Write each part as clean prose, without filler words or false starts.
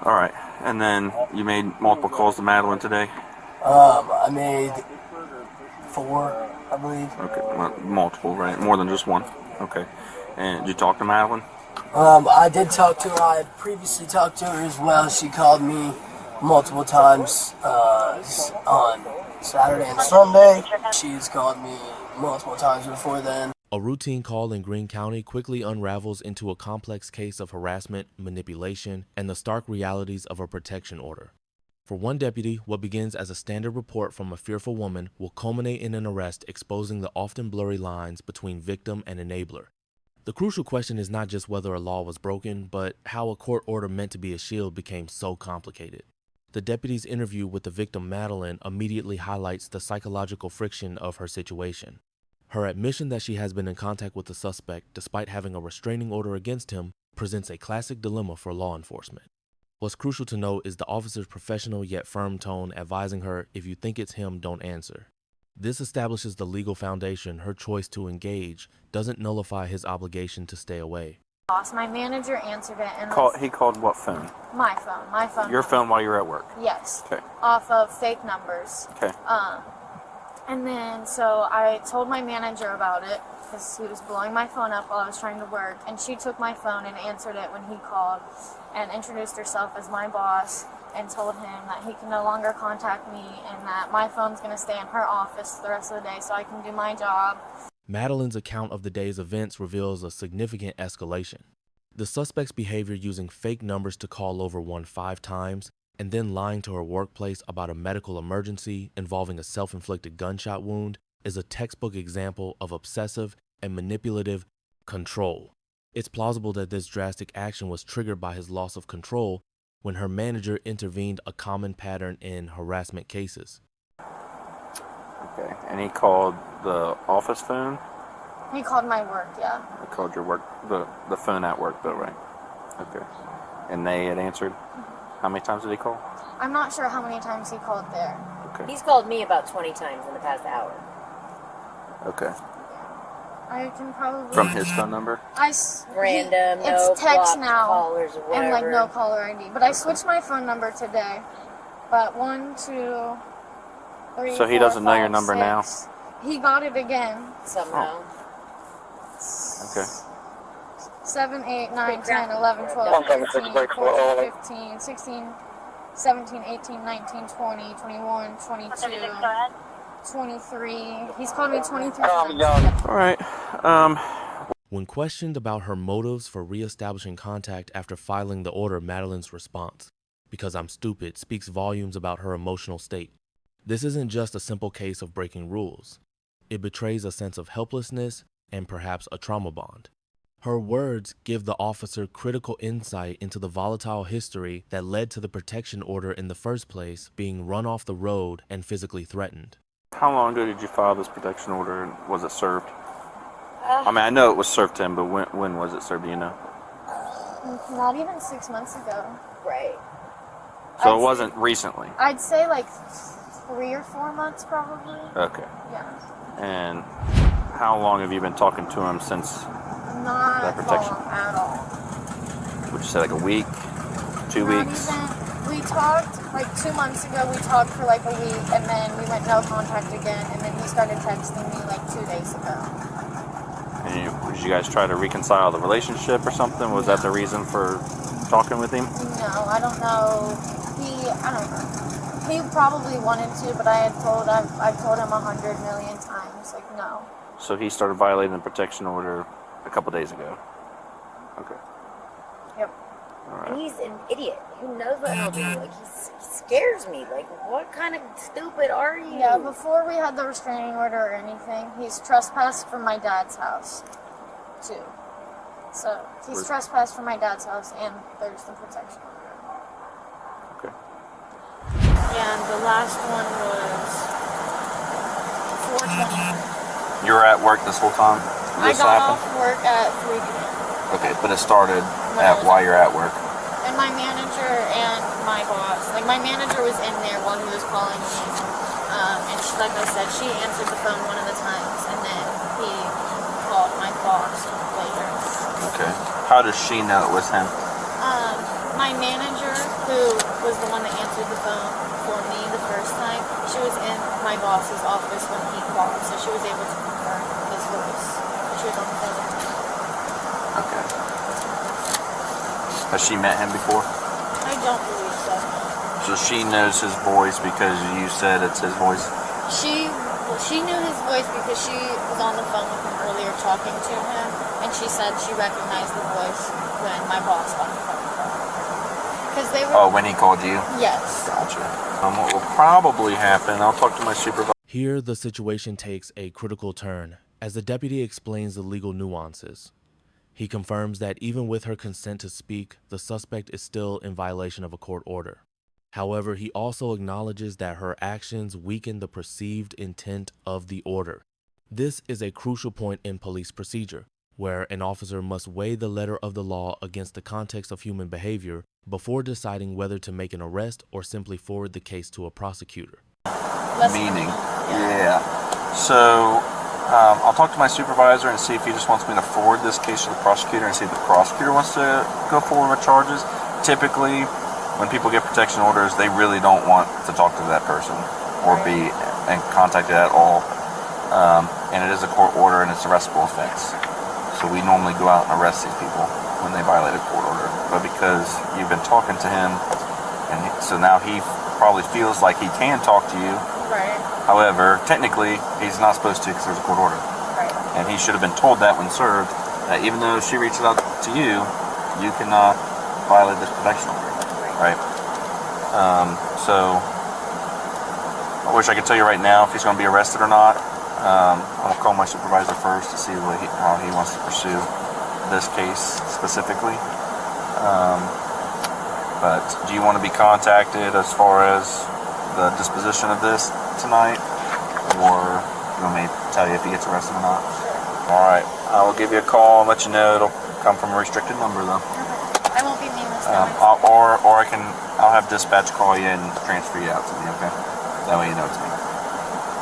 All right. And then you made multiple calls to Madeline today? I made 4, I believe. Okay, well, multiple, right? More than just one. Okay. And did you talk to Madeline? I did talk to her. I had previously talked to her as well. She called me multiple times on Saturday and Sunday. She's called me multiple times before then. A routine call in Greene County quickly unravels into a complex case of harassment, manipulation, and the stark realities of a protection order. For one deputy, what begins as a standard report from a fearful woman will culminate in an arrest exposing the often blurry lines between victim and enabler. The crucial question is not just whether a law was broken, but how a court order meant to be a shield became so complicated. The deputy's interview with the victim, Madeline, immediately highlights the psychological friction of her situation. Her admission that she has been in contact with the suspect despite having a restraining order against him presents a classic dilemma for law enforcement. What's crucial to note is the officer's professional yet firm tone advising her, if you think it's him, don't answer. This establishes the legal foundation her choice to engage doesn't nullify his obligation to stay away. My manager answered it and He called what phone? My phone. Your phone while you were at work? Yes. Okay. Off of fake numbers. Okay. And then so I told my manager about it because he was blowing my phone up while I was trying to work, and she took my phone and answered it when he called and introduced herself as my boss and told him that he can no longer contact me and that my phone's going to stay in her office the rest of the day so I can do my job. Madeline's account of the day's events reveals a significant escalation. The suspect's behavior using fake numbers to call over 5 times and then lying to her workplace about a medical emergency involving a self-inflicted gunshot wound is a textbook example of obsessive and manipulative control. It's plausible that this drastic action was triggered by his loss of control when her manager intervened, a common pattern in harassment cases. Okay. And he called the office phone? He called my work, yeah. He called your work, the phone at work though, right? Okay. And they had answered? How many times did he call? I'm not sure how many times he called there. Okay. He's called me about 20 times in the past hour. Okay. I can probably... From his phone number? Random, it's text now, callers or whatever. and like no caller ID. But I switched my phone number today. But 1, 2, 3, So he 4, doesn't know 5, your number 6. now? He got it again. Somehow. Okay. 7, 8, 9, 10, 11, 12, 13, 14, 15, 16, 17, 18, 19, 20, 21, 22, 23. He's called me 23 times. All right. When questioned about her motives for reestablishing contact after filing the order, Madeline's response, "Because I'm stupid," speaks volumes about her emotional state. This isn't just a simple case of breaking rules. It betrays a sense of helplessness and perhaps a trauma bond. Her words give the officer critical insight into the volatile history that led to the protection order in the first place, being run off the road and physically threatened. How long ago did you file this protection order and was it served? I mean, I know it was served to him, but when was it served, do you know? Not even 6 months ago. Right. So it wasn't recently? I'd say like 3 or 4 months probably. Okay. Yeah. And how long have you been talking to him since Not that protection? long at all. Would you say like a week, 2 Not weeks? even. We talked like 2 months ago. We talked for like a week, and then we went no contact again. And then he started texting me like 2 days ago. And did you guys try to reconcile the relationship or something? Was that the reason for talking with him? No, I don't know. I don't know. He probably wanted to, but I've told him 100 million times, like no. So he started violating the protection order a couple days ago. Okay. Yep. All right. And he's an idiot. Who knows what he'll do? Like, he scares me. Like, what kind of stupid are you? Yeah, before we had the restraining order or anything, he's trespassed from my dad's house, too. So, he's trespassed from my dad's house, and there's the protection order. Okay. And the last one was 4:20. You were at work this whole time? I got off work at 3 p.m. Okay, but it started while you're at work. And my manager and my boss, like my manager was in there while he was calling me, and she, like I said, she answered the phone one of the times, and then he called my boss later. Okay. How does she know it was him? my manager, who was the one that answered the phone for me the first time, she was in my boss's office when he called, so she was able to confirm his voice. She was on the phone with me. Okay. Has she met him before? I don't believe so. So she knows his voice because you said it's his voice? She knew his voice because she was on the phone with him earlier talking to him, and she said she recognized the voice when my boss got the phone call. Because they were... Oh, when he called you? Yes. Gotcha. What will probably happen, I'll talk to my supervisor. Here, the situation takes a critical turn as the deputy explains the legal nuances. He confirms that even with her consent to speak, the suspect is still in violation of a court order. However, he also acknowledges that her actions weaken the perceived intent of the order. This is a crucial point in police procedure, where an officer must weigh the letter of the law against the context of human behavior before deciding whether to make an arrest or simply forward the case to a prosecutor. Meaning? Yeah. So, I'll talk to my supervisor and see if he just wants me to forward this case to the prosecutor and see if the prosecutor wants to go forward with charges. Typically, when people get protection orders, they really don't want to talk to that person or be in contact at all. And it is a court order and it's a arrestable offense. So we normally go out and arrest these people when they violate a court order. But because you've been talking to him, and so now he probably feels like he can talk to you. Right. However, technically, he's not supposed to because there's a court order. Right. And he should have been told that when served, that even though she reaches out to you, you cannot violate this protection order. Right. So I wish I could tell you right now if he's going to be arrested or not. I'm going to call my supervisor first to see how he wants to pursue this case specifically. But do you want to be contacted as far as the disposition of this tonight? Or you want me to tell you if he gets arrested or not? All right. I will give you a call and let you know. It'll come from a restricted number though. I won't be nameless now. I'll have dispatch call you and transfer you out to me, okay? That way you know it's me.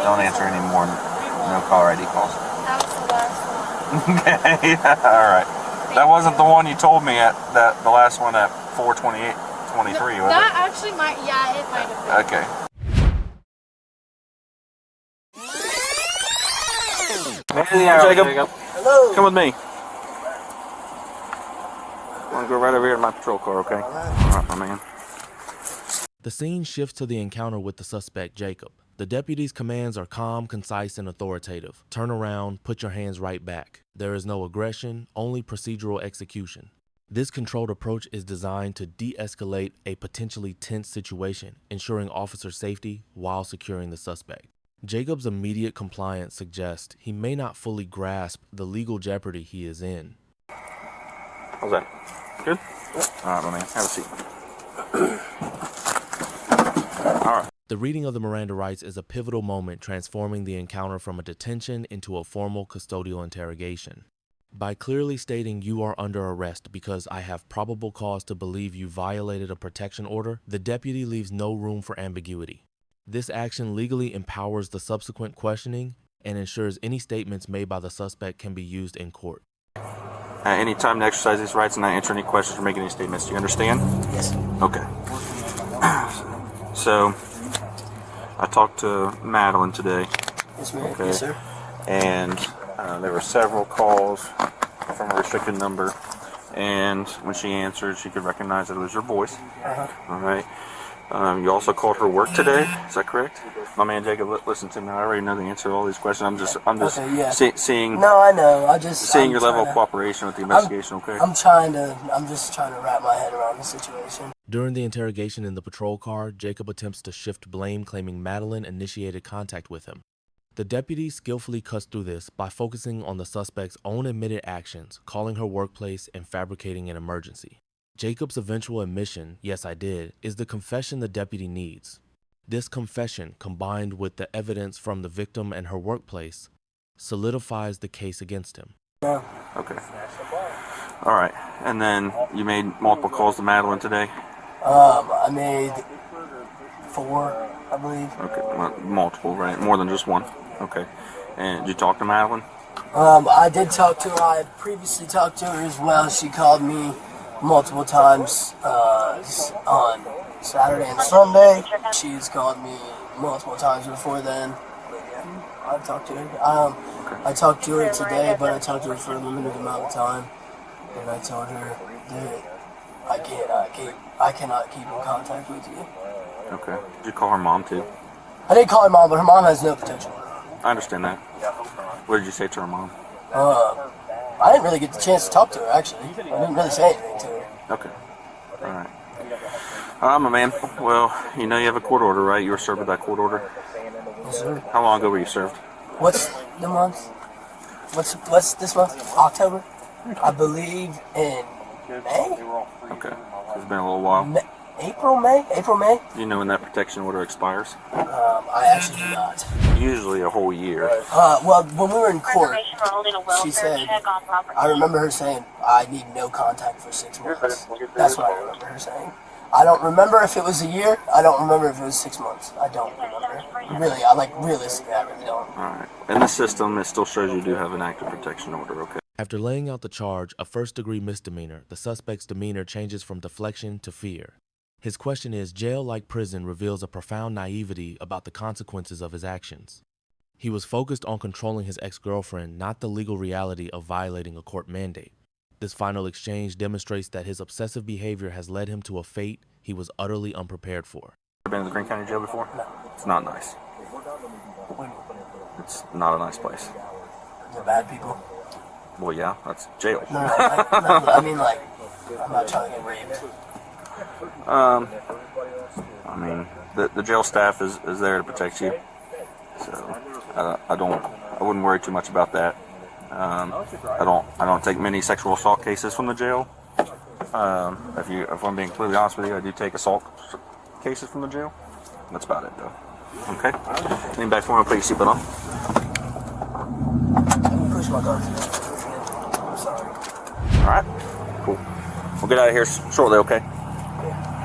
Don't answer any more no caller ID calls. That was the last one. Okay, all right. That wasn't the one you told me at the last one at 4:28:23, was That it? actually might, yeah, it might have been. Okay. Jacob, Hello. come with me. I'm gonna go right over here to my patrol car, okay? All right, my man. The scene shifts to the encounter with the suspect, Jacob. The deputy's commands are calm, concise, and authoritative. Turn around, put your hands right back. There is no aggression, only procedural execution. This controlled approach is designed to de-escalate a potentially tense situation, ensuring officer safety while securing the suspect. Jacob's immediate compliance suggests he may not fully grasp the legal jeopardy he is in. How's that? Good? All right, my man. Have a seat. All right. The reading of the Miranda rights is a pivotal moment, transforming the encounter from a detention into a formal custodial interrogation. By clearly stating you are under arrest because I have probable cause to believe you violated a protection order, the deputy leaves no room for ambiguity. This action legally empowers the subsequent questioning and ensures any statements made by the suspect can be used in court. Any time to exercise these rights and not answer any questions or make any statements. Do you understand? Yes. Okay. So, I talked to Madeline today. Yes, ma'am. Okay. Yes, sir. And there were several calls from a restricted number. And when she answered, she could recognize that it was your voice. Uh-huh. All right. You also called her work today. Is that correct? My man Jacob, listen to me. I already know the answer to all these questions. I'm just Okay, yeah. seeing. No, I know. Seeing your level of cooperation with the investigation. Okay. I'm just trying to wrap my head around the situation. During the interrogation in the patrol car, Jacob attempts to shift blame, claiming Madeline initiated contact with him. The deputy skillfully cuts through this by focusing on the suspect's own admitted actions, calling her workplace and fabricating an emergency. Jacob's eventual admission, "Yes, I did," is the confession the deputy needs. This confession, combined with the evidence from the victim and her workplace, solidifies the case against him. Yeah. Okay. All right. And then you made multiple calls to Madeline today? I made 4, I believe. Okay. Well, multiple, right? More than just one. Okay. And did you talk to Madeline? I did talk to her. I had previously talked to her as well. She called me multiple times on Saturday and Sunday. She's called me multiple times before then. But yeah, I've talked to her. I talked to her today, but I talked to her for a limited amount of time. And I told her that I cannot keep in contact with you. Okay. Did you call her mom too? I didn't call her mom, but her mom has no protection. I understand that. What did you say to her mom? I didn't really get the chance to talk to her, actually. I didn't really say anything to her. Okay. All right. My man. Well, you know you have a court order, right? You were served with that court order. Yes, sir. How long ago were you served? What's the month? What's this month? October? I believe in May? Okay. It's been a little while. April, May? Do you know when that protection order expires? I actually do not. Usually a whole year. Well, when we were in court, she said, I remember her saying, I need no contact for 6 months. That's what I remember her saying. I don't remember if it was a year. I don't remember if it was 6 months. I don't remember. Really, realistically, I really don't. Alright. In the system, it still shows you do have an active protection order, okay? After laying out the charge, a first-degree misdemeanor, the suspect's demeanor changes from deflection to fear. His question is, jail like prison reveals a profound naivety about the consequences of his actions. He was focused on controlling his ex-girlfriend, not the legal reality of violating a court mandate. This final exchange demonstrates that his obsessive behavior has led him to a fate he was utterly unprepared for. Ever been to the Greene County Jail before? No. It's not nice. It's not a nice place. The bad people. Well, yeah, that's jail. No, I mean, like, I'm not trying to get raped. I mean, the jail staff is there to protect you, so I wouldn't worry too much about that. I don't take many sexual assault cases from the jail. If I'm being completely honest with you, I do take assault cases from the jail. That's about it, though. Okay. Lean back for me. Put your seatbelt on. Let me push my guns. I'm sorry. All right. Cool. We'll get out of here shortly. Okay. Yeah.